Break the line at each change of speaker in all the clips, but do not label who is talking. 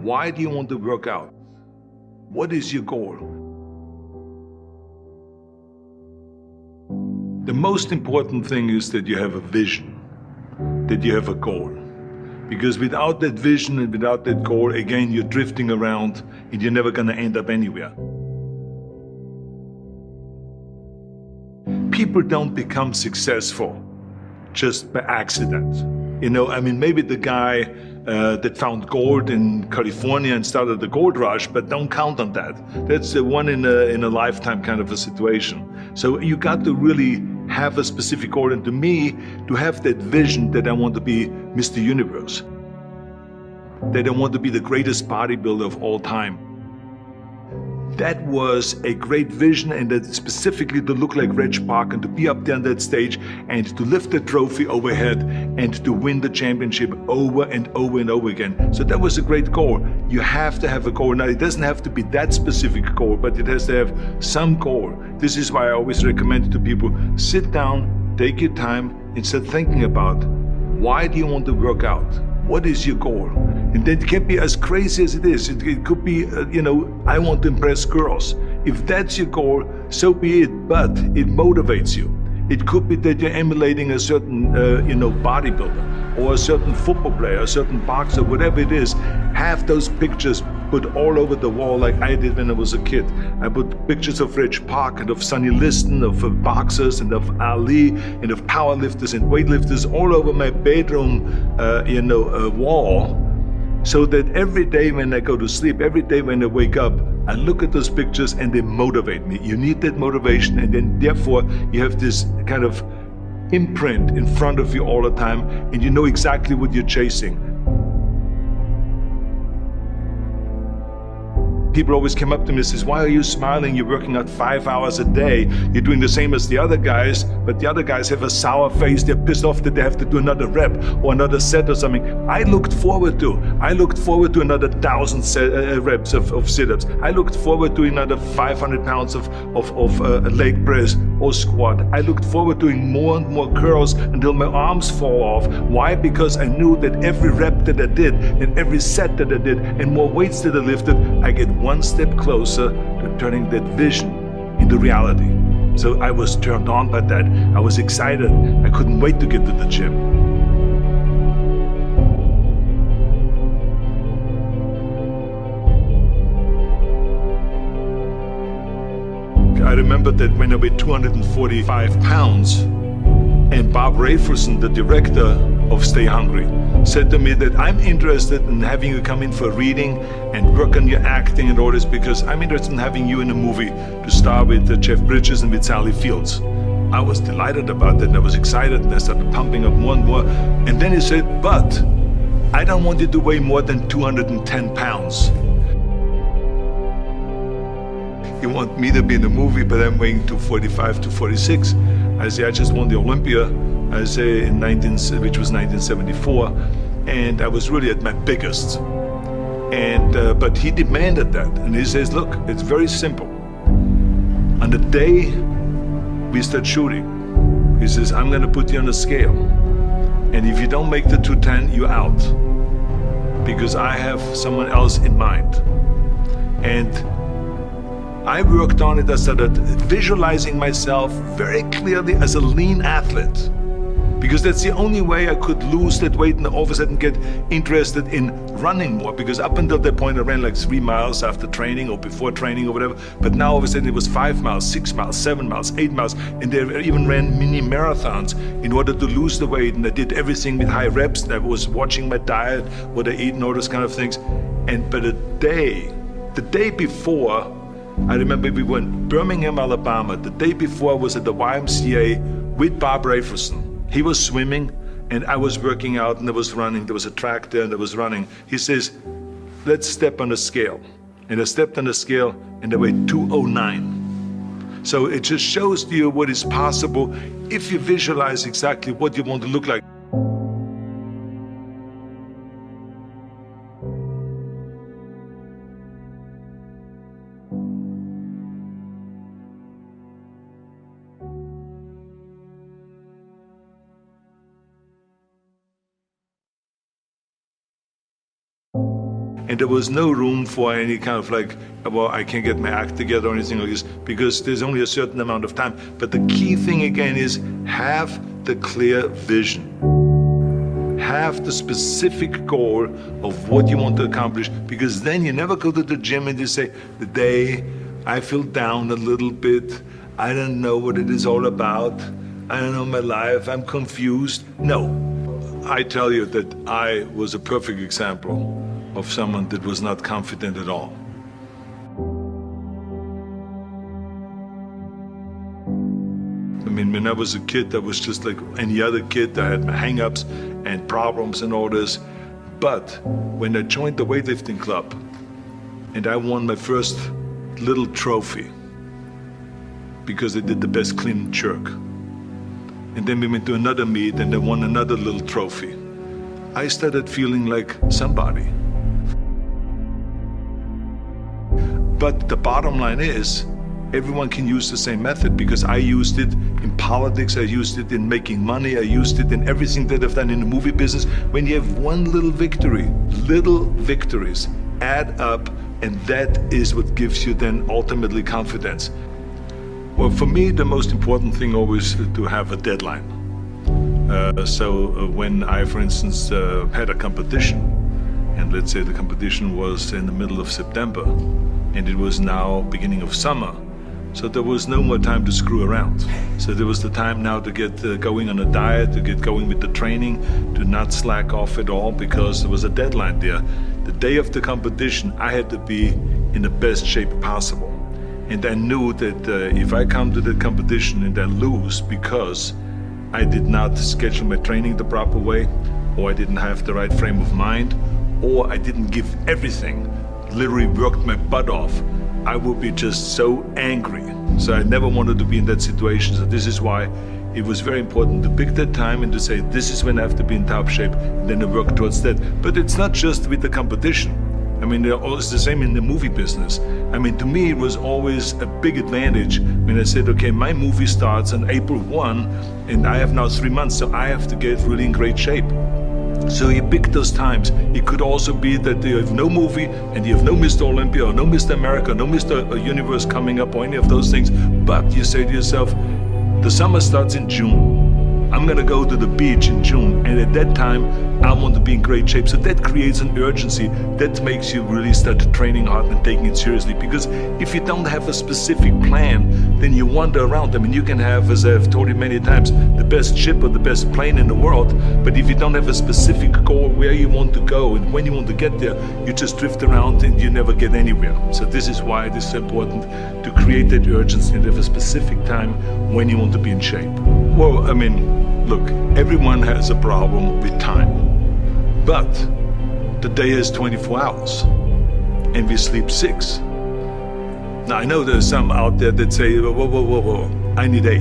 Why do you want to work out? What is your goal? The most important thing is that you have a vision, that you have a goal. Because without that vision and without that goal, again, you're drifting around and you're never gonna end up anywhere. People don't become successful just by accident. Maybe the guy that found gold in California and started the gold rush, but don't count on that. That's the one in a lifetime kind of a situation. So you got to really have a specific goal, and to me, to have that vision that I want to be Mr. Universe, that I want to be the greatest bodybuilder of all time. That was a great vision, and that specifically to look like Reg Park and to be up there on that stage and to lift the trophy overhead and to win the championship over and over and over again. So that was a great goal. You have to have a goal. Now, it doesn't have to be that specific goal, but it has to have some goal. This is why I always recommend to people, sit down, take your time, and start thinking about, why do you want to work out? What is your goal? And that can be as crazy as it is. It could be, I want to impress girls. If that's your goal, so be it, but it motivates you. It could be that you're emulating a certain, bodybuilder or a certain football player, a certain boxer, whatever it is. Have those pictures put all over the wall like I did when I was a kid. I put pictures of Reg Park and of Sonny Liston, of boxers and of Ali and of powerlifters and weightlifters all over my bedroom, wall. So that every day when I go to sleep, every day when I wake up, I look at those pictures and they motivate me. You need that motivation, and then therefore you have this kind of imprint in front of you all the time, and you know exactly what you're chasing. People always come up to me and says, why are you smiling? You're working out 5 hours a day. You're doing the same as the other guys, but the other guys have a sour face. They're pissed off that they have to do another rep or another set or something. I looked forward to another 1,000 reps of sit-ups. I looked forward to another 500 pounds of leg press or squat. I looked forward to doing more and more curls until my arms fall off. Why? Because I knew that every rep that I did and every set that I did and more weights that I lifted, I get one step closer to turning that vision into reality. So I was turned on by that. I was excited. I couldn't wait to get to the gym. I remember that when I weighed 245 pounds, and Bob Rafelson, the director of Stay Hungry, said to me that I'm interested in having you come in for a reading and work on your acting and all this, because I'm interested in having you in a movie to star with Jeff Bridges and with Sally Fields. I was delighted about that, and I was excited, and I started pumping up more and more. And then he said, but I don't want you to weigh more than 210 pounds. You want me to be in the movie, but I'm weighing 245, 246. I say, I just won the Olympia, I say, which was 1974, and I was really at my biggest. But he demanded that, and he says, look, it's very simple. On the day we start shooting, he says, I'm gonna put you on a scale, and if you don't make the 210, you're out, because I have someone else in mind. And I worked on it. I started visualizing myself very clearly as a lean athlete, because that's the only way I could lose that weight and all of a sudden get interested in running more, because up until that point I ran like 3 miles after training or before training or whatever, but now all of a sudden it was 5 miles, 6 miles, 7 miles, 8 miles, and they even ran mini marathons in order to lose the weight, and I did everything with high reps, and I was watching my diet, what I eat and all those kind of things. But the day before, I remember we were in Birmingham, Alabama. The day before I was at the YMCA with Bob Rafelson. He was swimming and I was working out and I was running. There was a track there and I was running. He says, let's step on the scale. And I stepped on the scale and I weighed 209. So it just shows to you what is possible if you visualize exactly what you want to look like. And there was no room for any kind of like, well, I can't get my act together or anything like this, because there's only a certain amount of time. But the key thing again is have the clear vision. Have the specific goal of what you want to accomplish, because then you never go to the gym and you say, the day I feel down a little bit, I don't know what it is all about, I don't know my life, I'm confused. No, I tell you that I was a perfect example of someone that was not confident at all. I mean, when I was a kid, I was just like any other kid. I had my hang-ups and problems and all this. But when I joined the weightlifting club and I won my first little trophy because I did the best clean and jerk, and then we went to another meet and I won another little trophy, I started feeling like somebody. But the bottom line is, everyone can use the same method, because I used it in politics, I used it in making money, I used it in everything that I've done in the movie business. When you have one little victory, little victories add up, and that is what gives you then ultimately confidence. Well, for me, the most important thing always is to have a deadline. So when I, for instance, had a competition, and let's say the competition was in the middle of September, and it was now beginning of summer, so there was no more time to screw around. So there was the time now to get going on a diet, to get going with the training, to not slack off at all, because there was a deadline there. The day of the competition, I had to be in the best shape possible. And I knew that if I come to the competition and I lose because I did not schedule my training the proper way, or I didn't have the right frame of mind, or I didn't give everything, literally worked my butt off, I would be just so angry. So I never wanted to be in that situation. So this is why it was very important to pick that time and to say, this is when I have to be in top shape, and then to work towards that. But it's not just with the competition. I mean, it's the same in the movie business. I mean, to me, it was always a big advantage when I said, okay, my movie starts on April 1, and I have now 3 months, so I have to get really in great shape. So you pick those times. It could also be that you have no movie and you have no Mr. Olympia or no Mr. America, no Mr. Universe coming up or any of those things. But you say to yourself, the summer starts in June. I'm gonna go to the beach in June, and at that time I want to be in great shape. So that creates an urgency that makes you really start training hard and taking it seriously. Because if you don't have a specific plan, then you wander around. I mean, you can have, as I've told you many times, the best ship or the best plane in the world, but if you don't have a specific goal where you want to go and when you want to get there, you just drift around and you never get anywhere. So this is why it is so important to create that urgency and have a specific time when you want to be in shape. Well, I mean, look, everyone has a problem with time, but the day is 24 hours and we sleep 6. Now, I know there's some out there that say, whoa, I need 8.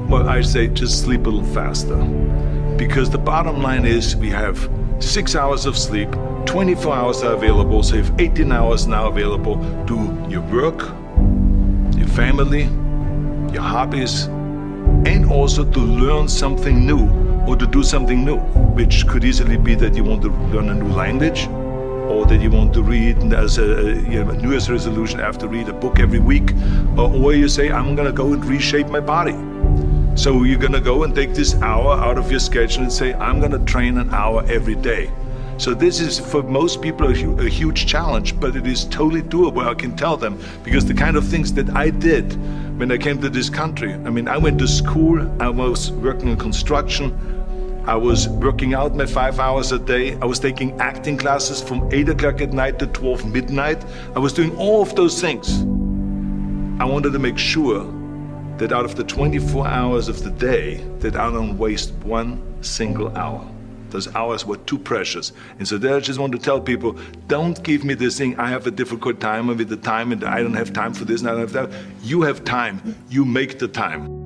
Well, I say just sleep a little faster, because the bottom line is we have 6 hours of sleep, 24 hours are available, so you have 18 hours now available to your work, your family, your hobbies, and also to learn something new or to do something new, which could easily be that you want to learn a new language, or that you want to read as a New Year's resolution, I have to read a book every week, or you say, I'm gonna go and reshape my body. So you're gonna go and take this hour out of your schedule and say, I'm gonna train an hour every day. So this is, for most people, a huge challenge, but it is totally doable, I can tell them, because the kind of things that I did when I came to this country, I mean, I went to school, I was working in construction, I was working out my 5 hours a day, I was taking acting classes from 8 o'clock at night to 12 midnight, I was doing all of those things. I wanted to make sure that out of the 24 hours of the day, that I don't waste one single hour. Those hours were too precious. And so there I just want to tell people, don't give me this thing, I have a difficult time with the time and I don't have time for this and I don't have that. You have time, you make the time.